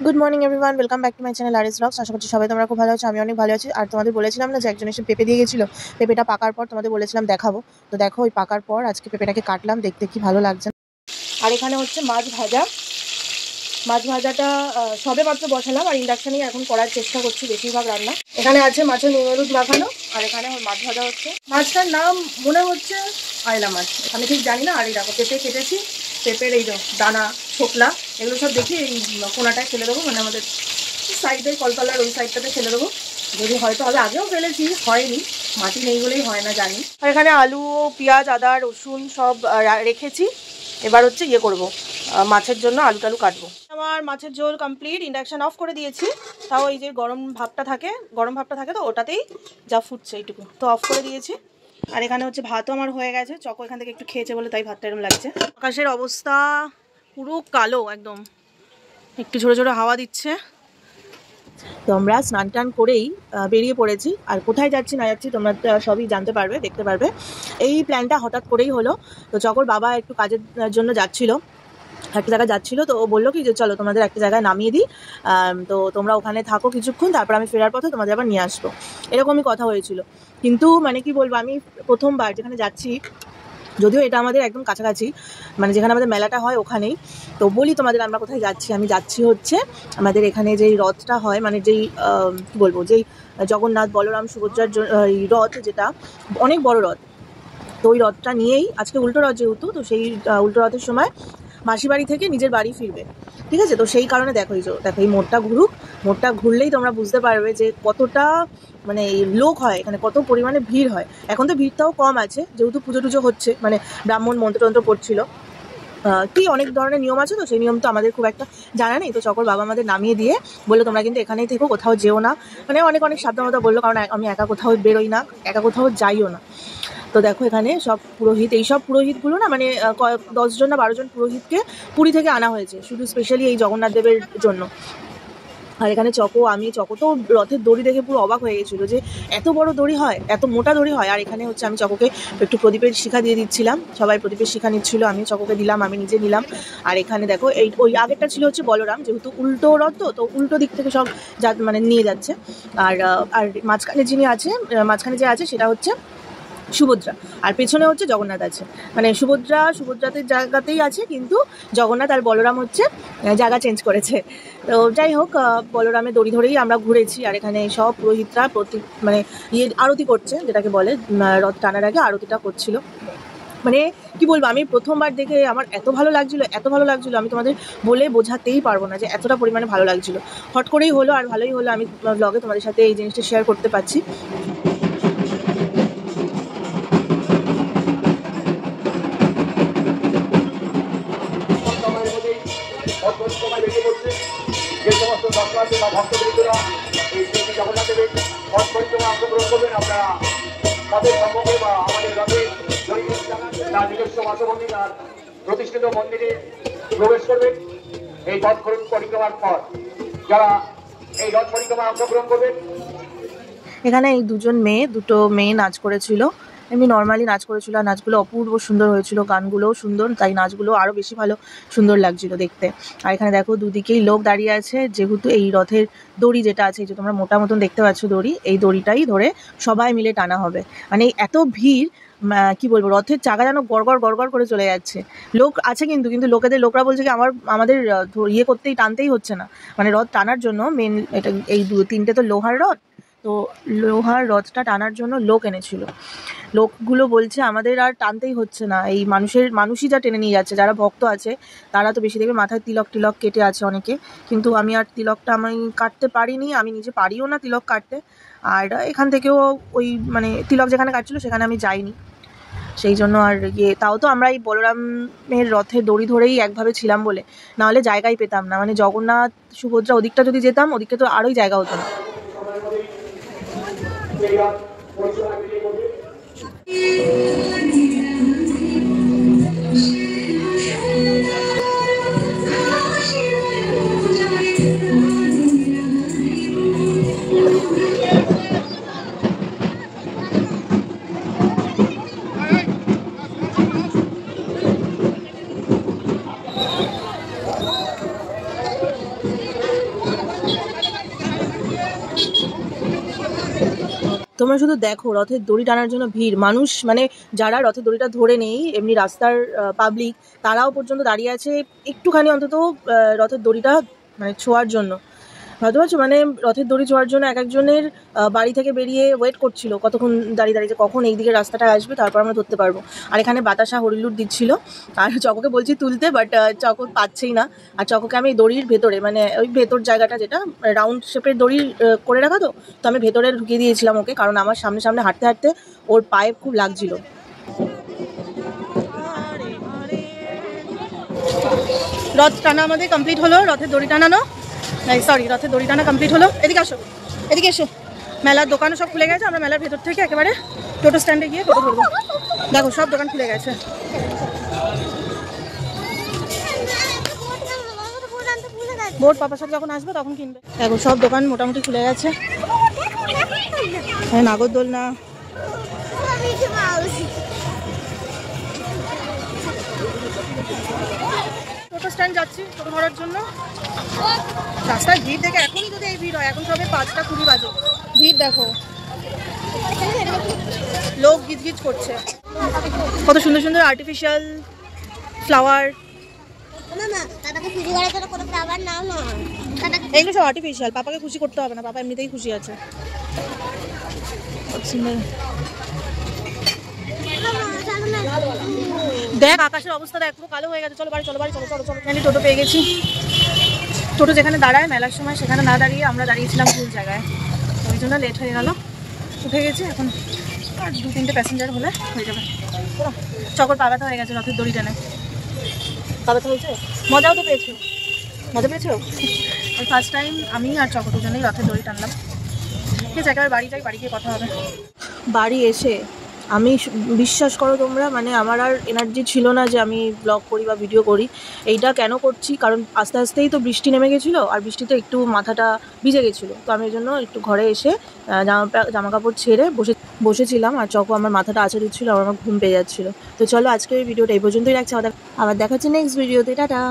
Good morning everyone, welcome back to my channel RS blogs. আশা করছি সবাই তোমরা খুব ভালো আছো। আমি অনেক ভালো আছি। আর তোমাদের বলেছিলাম না যে একজন এসে পেঁপে দিয়ে গেছিলো, পেঁপেটা পাকার পর তোমাদের বলেছিলাম দেখাবো। তো দেখো ওই পাকার পর আজকে পেঁপেটাকে কাটলাম, দেখতে কি ভালো লাগছে। আর এখানে হচ্ছে মাছ ভাজা। মাছ ভাজাটা সবে মাত্র বসালাম আর ইন্ডাকশানেই এখন করার চেষ্টা করছি বেশিরভাগ রান্না। এখানে আছে মাছের নুন হলুদ মাখানো, আর এখানে মাছ ভাজা হচ্ছে। মাছটার নাম মনে হচ্ছে আয়লা মাছ, আমি ঠিক জানি না। আর এই দেখো পেঁপে কেটেছি, পেঁপের এই দানা ছোকলা এগুলো সব দেখি এই কোনাটায় ফেলে দেবো, মানে আমাদের সাইডে কলতলার ওই সাইডটাতে ফেলে দেবো। যদি হয়তো হবে, আগেও ফেলেছি, হয়নি, মাটি নেই বলেই হয় না জানি। আর এখানে আলু, পেঁয়াজ, আদা, রসুন সব রেখেছি। এবার হচ্ছে ইয়ে করবো, মাছের জন্য আলু টালু কাটবো। আমার মাছের ঝোল কমপ্লিট, ইন্ডাকশান অফ করে দিয়েছি। তাও এই যে গরম ভাবটা থাকে তো ওটাতেই যা ফুটছে এইটুকু, তো অফ করে দিয়েছি। আর এখানে হচ্ছে ভাতও আমার হয়ে গেছে, চকো এখান থেকে একটু খেয়েছে বলে তাই ভাতটা এরকম লাগছে। আকাশের অবস্থা পুরো কালো একদম, একটু ঝোড়ো ঝোড়ো হাওয়া দিচ্ছে। তো আমরা স্নান টান করেই বেরিয়ে পড়েছি। আর কোথায় যাচ্ছি না যাচ্ছি তোমরা সবই জানতে পারবে, দেখতে পারবে। এই প্ল্যানটা হঠাৎ করেই হলো। তো চকর বাবা একটু কাজের জন্য একটা জায়গায় যাচ্ছিলো, তো ও বললো কি যে চলো তোমাদের একটা জায়গায় নামিয়ে দিই, তো তোমরা ওখানে থাকো কিছুক্ষণ, তারপর আমি ফেরার পথে তোমাদের আবার নিয়ে আসবো। এরকমই কথা হয়েছিল। কিন্তু মানে কি বলবো, আমি প্রথমবার যেখানে যাচ্ছি, যদিও এটা আমাদের একদম কাছাকাছি, মানে যেখানে আমাদের মেলাটা হয় ওখানেই। তো বলি তোমাদের আমরা কোথায় যাচ্ছি। আমি যাচ্ছি হচ্ছে আমাদের এখানে যেই রথটা হয়, মানে যেই কী বলবো, যেই জগন্নাথ বলরাম সুভদ্রার রথ, যেটা অনেক বড় রথ। তো ওই রথটা নিয়েই আজকে উল্টো রথ যেহেতু, তো সেই উল্টো রথের সময় মাসি বাড়ি থেকে নিজের বাড়ি ফিরবে, ঠিক আছে। তো সেই কারণে দেখো এই মোড়টা ঘুরলেই তোমরা বুঝতে পারবে যে কতটা মানে লোক হয় এখানে, কত পরিমাণে ভিড় হয়। এখন তো ভিড়টাও কম আছে যেহেতু পুজো টুজো হচ্ছে, মানে ব্রাহ্মণ মন্ত্রতন্ত্র পড়ছিল। কি অনেক ধরনের নিয়ম আছে, তো সেই নিয়ম তো আমাদের খুব একটা জানা নেই। তো চকর বাবা আমাদের নামিয়ে দিয়ে বললো তোমরা কিন্তু এখানেই থেকো, কোথাও যেও না, মানে অনেক সাবধানতা বললো, কারণ আমি একা কোথাও বেরোই না, একা কোথাও যাইও না। তো দেখো এখানে সব পুরোহিত, এইসব পুরোহিতগুলো না, মানে 10 জন না 12 জন পুরোহিতকে পুরী থেকে আনা হয়েছে শুধু স্পেশালি এই জগন্নাথ দেবের জন্য। আর এখানে চকো তো রথের দড়ি দেখে পুরো অবাক হয়ে গেছিলো যে এত বড় দড়ি হয়, এত মোটা দড়ি হয়। আর এখানে হচ্ছে আমি চকোকে একটু প্রদীপের শিখা দিয়ে দিচ্ছিলাম, সবাই প্রদীপের শিখা নিচ্ছিল, আমি চকোকে দিলাম, আমি নিজে নিলাম। আর এখানে দেখো ওই আগেরটা ছিল হচ্ছে বলরাম, যেহেতু উল্টো রথ, তো উল্টো দিক থেকে সব মানে নিয়ে যাচ্ছে। আর মাঝখানে যে আছে সেটা হচ্ছে সুভদ্রা, আর পেছনে হচ্ছে জগন্নাথ আছে। মানে সুভদ্রাতে জায়গাতেই আছে, কিন্তু জগন্নাথ আর বলরাম হচ্ছে জায়গা চেঞ্জ করেছে। তো যাই হোক, বলরামের দড়ি ধরেই আমরা ঘুরেছি। আর এখানে সব পুরোহিতরা মানে আরতি করছে, যেটাকে বলে রথ টানার আগে আরতিটা করছিল। মানে কি বলবো, আমি প্রথমবার দেখে আমার এত ভালো লাগছিলো, আমি তোমাদের বলে বোঝাতেই পারবো না যে এতটা পরিমাণে ভালো লাগছিলো। হট করেই হলো, আর ভালোই হলো, আমি ব্লগে তোমাদের সাথে এই জিনিসটা শেয়ার করতে পারছি। যে সমস্ত দর্শনার্থী বা ভক্তবৃন্দরা এই শ্রী জগন্নাথ দেবের পথ পরিক্রমা অংশগ্রহণ করবেন, আপনারা তাদের সম্মুখে বা আমাদের রথে তার নিজস্ব বাসভূমি আর প্রতিষ্ঠিত মন্দিরে প্রবেশ করবেন। এই পথ পরিক্রমার পর যারা এই রথ পরিক্রমা অংশগ্রহণ করবেন, এখানে এই দুটো মেয়ে নাচ করেছিল, এমনি নর্মালি নাচ করেছিল। আর নাচগুলো অপূর্ব সুন্দর হয়েছিল, গানগুলোও সুন্দর, তাই নাচগুলো আরও বেশি সুন্দর লাগছিল দেখতে। আর এখানে দেখো দুদিকেই লোক দাঁড়িয়ে আছে, যেহেতু এই রথের দড়ি যেটা আছে, যে তোমরা মোটা মতন দেখতে পাচ্ছ দড়ি, এই দড়িটাই ধরে সবাই মিলে টানা হবে। মানে এত ভিড়, কি বলবো, রথের চাকা যেন গড়গড় করে চলে যাচ্ছে। লোক আছে কিন্তু লোকরা বলছে কি আমাদের টানতেই হচ্ছে না। মানে রথ টানার জন্য মেন এটা, এই 3টে তো লোহার রথ, তো লোহার রথটা টানার জন্য লোক এনেছিল। লোকগুলো বলছে আমাদের আর টানতেই হচ্ছে না, এই মানুষই যা টেনে নিয়ে যাচ্ছে। যারা ভক্ত আছে তারা তো বেশি দেখবে মাথায় তিলক কেটে আছে অনেকে, কিন্তু আমি আর তিলকটা আমি কাটতে পারিনি, আমি নিজে পারিও না তিলক কাটতে। আর এখান থেকেও ওই মানে তিলক যেখানে কাটছিল সেখানে আমি যাইনি, সেই জন্য। আর তাও তো আমরা এই বলরামের রথের দড়ি ধরেই একভাবে ছিলাম বলে, নাহলে জায়গাই পেতাম না। মানে জগন্নাথ সুভদ্রা ওদিকটা যদি যেতাম, ওদিকে তো আরোই জায়গা হতো না। তোমরা শুধু দেখো রথের দড়ি টানার জন্য ভিড়, মানুষ মানে যারা রথের দড়িটা ধরে নেই এমনি রাস্তার পাবলিক, তারাও পর্যন্ত দাঁড়িয়ে আছে একটুখানি অন্তত রথের দড়িটা মানে ছোঁয়ার জন্য। হয়তো পারছো মানে রথের দড়ি ছোঁয়ার জন্য এক একজনের বাড়ি থেকে বেরিয়ে ওয়েট করছিল কতক্ষণ দাঁড়িয়ে দাঁড়িয়ে, কখন এই দিকে রাস্তাটা আসবে তারপর আমরা ধরতে পারবো। আর এখানে বাতাসা হরিলুট দিচ্ছিল, আর চকোকে বলছি তুলতে, বাট চকো পাচ্ছেই না। আর চকোকে আমি দড়ির ভেতরে মানে ওই ভেতর জায়গাটা যেটা রাউন্ড শেপের দড়ি করে রাখা, তো আমি ভেতরে ঢুকিয়ে দিয়েছিলাম ওকে, কারণ আমার সামনে সামনে হাঁটতে হাঁটতে ওর পায়ে খুব লাগছিল। রথ টানা আমাদের কমপ্লিট হলো, রথের দড়ি টানানো রথের দড়ি টানা কমপ্লিট হলো। এদিকে আসো, এদিকে এসো। মেলার দোকানও সব খুলে গেছে, আমরা মেলার ভেতর থেকে একেবারে টোটো স্ট্যান্ডে গিয়ে টোটো ধরবো। দেখো সব দোকান খুলে গেছে। বোর্ড পাপার সাথে যখন আসবে তখন কিনবে। দেখো সব দোকান মোটামুটি খুলে গেছে। হ্যাঁ, নাগরদোলনা, টোটো স্ট্যান্ড যাচ্ছি টোটো ধরার জন্য। রাস্তায় ভিড় দেখে এখনই যদি এই ভিড় হয়, এখন সবে 5:20 বাজে, ভিড় দেখো, লোক গিজগিজ করছে। কত সুন্দর সুন্দর আর্টিফিশিয়াল ফ্লাওয়ার, এগুলো সব আর্টিফিশিয়াল, পাপাকে খুশি করতে হবে না, পাপা এমনিতেই খুশি আছে। দেখ আকাশের অবস্থা দেখ, পুরো কালো হয়ে গেছে। চলো বাড়ি চলো, বাড়ি চলো, চলো চলো। টোটো পেয়ে গেছি। টোটো যেখানে দাঁড়ায় মেলার সময় সেখানে না দাঁড়িয়ে আমরা দাঁড়িয়েছিলাম ভুল জায়গায়, ওই জন্য লেট হয়ে গেল। উঠে গেছি, এখন আর 2-3টে প্যাসেঞ্জার হলে হয়ে যাবে। চকর পা ব্যথা হয়ে গেছে রথের দড়ি টেনে। পা ব্যথা হয়েছে? মজাও তো পেয়েছো? মজা পেয়েছো? ফার্স্ট টাইম আমি আর চকর দুজনেই রথের দড়ি টানলাম। ঠিক আছে, একেবারে বাড়ি যাই, বাড়ি গিয়ে কথা হবে। বাড়ি এসে আমি বিশ্বাস করো তোমরা, মানে আমার আর এনার্জি ছিল না যে আমি ব্লগ করি বা ভিডিও করি। এইটা কেন করছি, কারণ আস্তে আস্তেই তো বৃষ্টি নেমে গেছিলো, আর বৃষ্টিতে একটু মাথাটা ভিজে গেছিলো, তো আমি ওই জন্য একটু ঘরে এসে জামা কাপড় ছেড়ে বসেছিলাম, আর চকো আমার মাথাটা আঁচড়ে দিচ্ছিলো, আমার ঘুম পেয়ে যাচ্ছিলো। তো চলো আজকের এই ভিডিওটা এই পর্যন্তই রাখছি, আবার দেখাচ্ছি নেক্সট ভিডিওতে। টাটা।